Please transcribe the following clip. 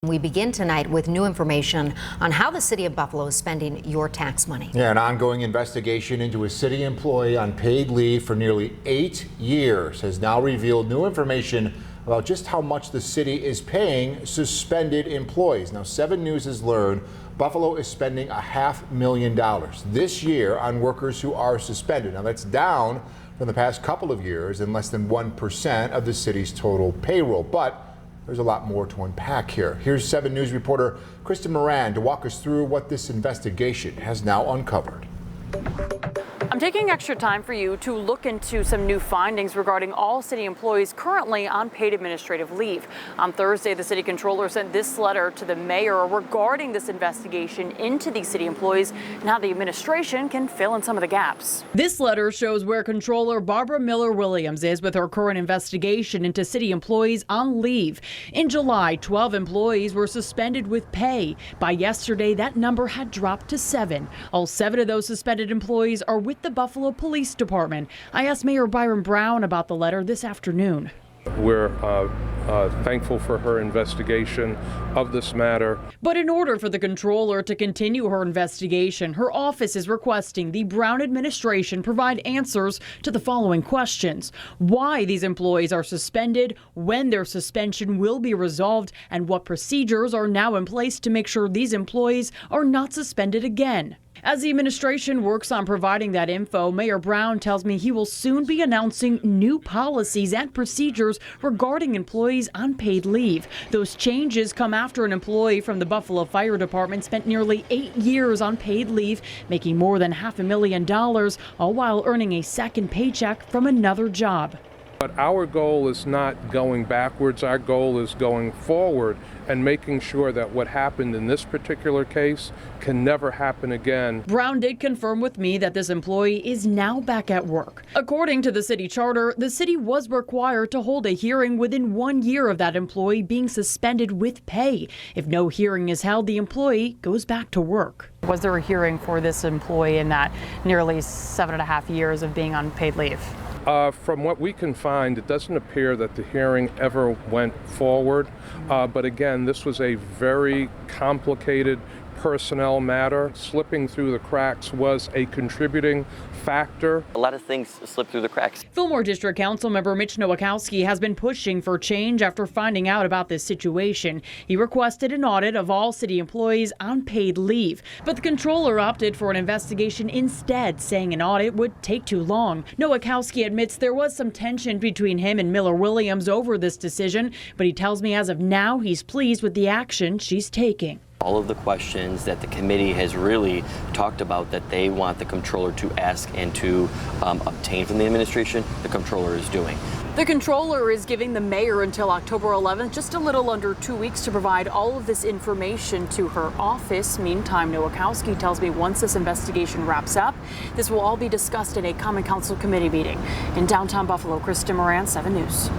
We begin tonight with new information on how the city of Buffalo is spending your tax money. Yeah, an ongoing investigation into a city employee on paid leave for nearly 8 years has now revealed new information about just how much the city is paying suspended employees. Now, 7 News has learned Buffalo is spending $500,000 this year on workers who are suspended. Now, that's down from the past couple of years and less than 1% of the city's total payroll. But there's a lot more to unpack here. Here's 7 News reporter Kristen Moran to walk us through what this investigation has now uncovered. I'm taking extra time for you to look into some new findings regarding all city employees currently on paid administrative leave. On Thursday, the city controller sent this letter to the mayor regarding this investigation into these city employees and how the administration can fill in some of the gaps. This letter shows where Comptroller Barbara Miller-Williams is with her current investigation into city employees on leave. In July, 12 employees were suspended with pay. By yesterday, that number had dropped to 7. All 7 of those suspended employees are with the Buffalo Police Department. I asked Mayor Byron Brown about the letter this afternoon. We're thankful for her investigation of this matter. But in order for the controller to continue her investigation, her office is requesting the Brown administration provide answers to the following questions: why these employees are suspended, when their suspension will be resolved, and what procedures are now in place to make sure these employees are not suspended again. As the administration works on providing that info, Mayor Brown tells me he will soon be announcing new policies and procedures regarding employees on paid leave. Those changes come after an employee from the Buffalo Fire Department spent nearly 8 years on paid leave, making more than $500,000, all while earning a second paycheck from another job. But our goal is not going backwards. Our goal is going forward and making sure that what happened in this particular case can never happen again. Brown did confirm with me that this employee is now back at work. According to the city charter, the city was required to hold a hearing within 1 year of that employee being suspended with pay. If no hearing is held, the employee goes back to work. Was there a hearing for this employee in that nearly 7.5 years of being on paid leave? From what we can find, it doesn't appear that the hearing ever went forward. But again, this was a very complicated personnel matter. Slipping through the cracks was a contributing factor. A lot of things slip through the cracks. Fillmore District Council member Mitch Nowakowski has been pushing for change after finding out about this situation. He requested an audit of all city employees on paid leave, but the controller opted for an investigation instead, saying an audit would take too long. Nowakowski admits there was some tension between him and Miller-Williams over this decision, but he tells me as of now he's pleased with the action she's taking. All of the questions that the committee has really talked about that they want the controller to ask and to obtain from the administration, the controller is doing. The controller is giving the mayor until October 11th, just a little under 2 weeks, to provide all of this information to her office. Meantime, Nowakowski tells me once this investigation wraps up, this will all be discussed in a Common Council committee meeting. In downtown Buffalo, Kristen Moran, 7 News.